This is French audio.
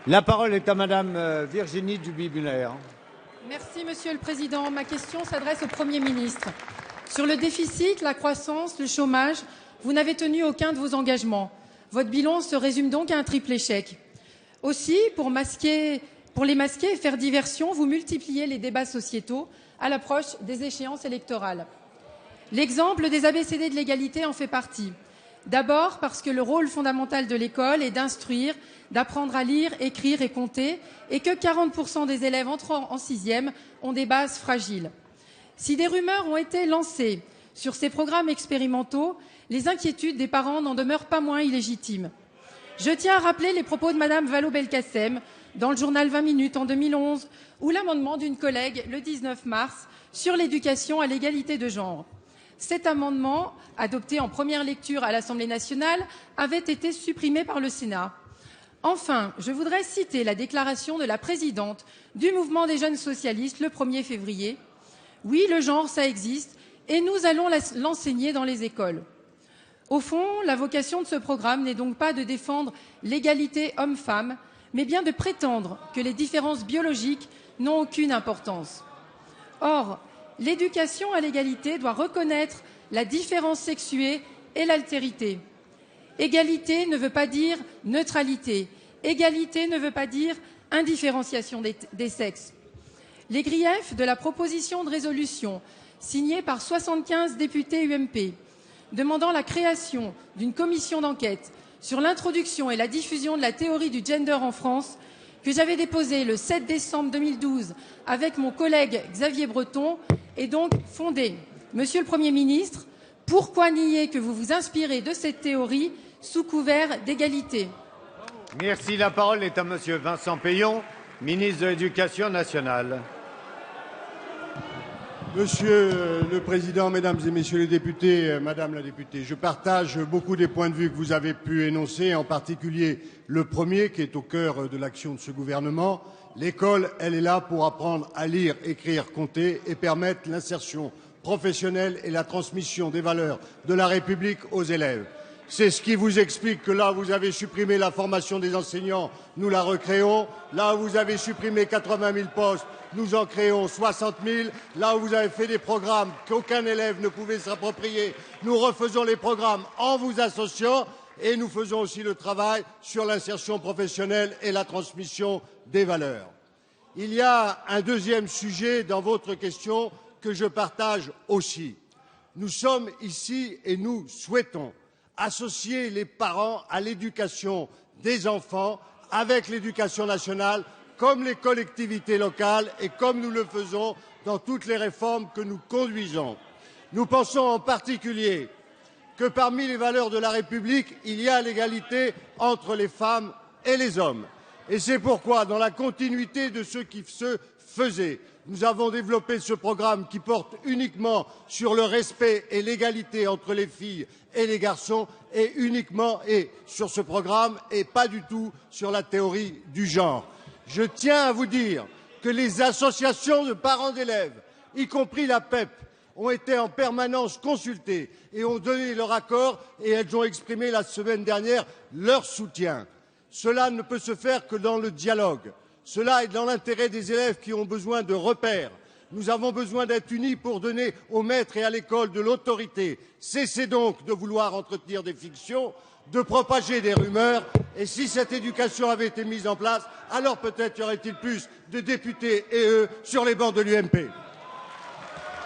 La parole est à Madame Virginie Duby-Muller. Merci, Monsieur le Président. Ma question s'adresse au Premier ministre. Sur le déficit, la croissance, le chômage, vous n'avez tenu aucun de vos engagements. Votre bilan se résume donc à un triple échec. Aussi, pour les masquer et faire diversion, vous multipliez les débats sociétaux à l'approche des échéances électorales. L'exemple des ABCD de l'égalité en fait partie. D'abord parce que le rôle fondamental de l'école est d'instruire, d'apprendre à lire, écrire et compter, et que 40% des élèves entrant en sixième ont des bases fragiles. Si des rumeurs ont été lancées sur ces programmes expérimentaux, les inquiétudes des parents n'en demeurent pas moins illégitimes. Je tiens à rappeler les propos de Madame Vallaud-Belkacem dans le journal 20 minutes en 2011, ou l'amendement d'une collègue le 19 mars sur l'éducation à l'égalité de genre. Cet amendement, adopté en première lecture à l'Assemblée nationale, avait été supprimé par le Sénat. Enfin, je voudrais citer la déclaration de la présidente du mouvement des jeunes socialistes le 1er février. Oui, le genre, ça existe, et nous allons l'enseigner dans les écoles. Au fond, la vocation de ce programme n'est donc pas de défendre l'égalité homme-femme, mais bien de prétendre que les différences biologiques n'ont aucune importance. Or, l'éducation à l'égalité doit reconnaître la différence sexuée et l'altérité. Égalité ne veut pas dire neutralité. Égalité ne veut pas dire indifférenciation des sexes. Les griefs de la proposition de résolution signée par 75 députés UMP demandant la création d'une commission d'enquête sur l'introduction et la diffusion de la théorie du gender en France, que j'avais déposée le 7 décembre 2012 avec mon collègue Xavier Breton, est donc fondée. Monsieur le Premier ministre, pourquoi nier que vous vous inspirez de cette théorie sous couvert d'égalité? Merci. La parole est à Monsieur Vincent Peillon, ministre de l'Éducation nationale. Monsieur le Président, Mesdames et Messieurs les députés, Madame la députée, je partage beaucoup des points de vue que vous avez pu énoncer, en particulier le premier qui est au cœur de l'action de ce gouvernement. L'école, elle est là pour apprendre à lire, écrire, compter et permettre l'insertion professionnelle et la transmission des valeurs de la République aux élèves. C'est ce qui vous explique que là, vous avez supprimé la formation des enseignants, nous la recréons. Là où vous avez supprimé 80 000 postes, nous en créons 60 000. Là où vous avez fait des programmes qu'aucun élève ne pouvait s'approprier, nous refaisons les programmes en vous associant et nous faisons aussi le travail sur l'insertion professionnelle et la transmission des valeurs. Il y a un deuxième sujet dans votre question que je partage aussi. Nous sommes ici et nous souhaitons associer les parents à l'éducation des enfants avec l'éducation nationale, comme les collectivités locales et comme nous le faisons dans toutes les réformes que nous conduisons. Nous pensons en particulier que parmi les valeurs de la République, il y a l'égalité entre les femmes et les hommes. Et c'est pourquoi, dans la continuité de ce qui se faisait, nous avons développé ce programme qui porte uniquement sur le respect et l'égalité entre les filles et les garçons, et uniquement sur ce programme et pas du tout sur la théorie du genre. Je tiens à vous dire que les associations de parents d'élèves, y compris la PEP, ont été en permanence consultées et ont donné leur accord, et elles ont exprimé la semaine dernière leur soutien. Cela ne peut se faire que dans le dialogue. Cela est dans l'intérêt des élèves qui ont besoin de repères. Nous avons besoin d'être unis pour donner aux maîtres et à l'école de l'autorité. Cessez donc de vouloir entretenir des fictions, de propager des rumeurs. Et si cette éducation avait été mise en place, alors peut-être y aurait-il plus de députés et eux sur les bancs de l'UMP.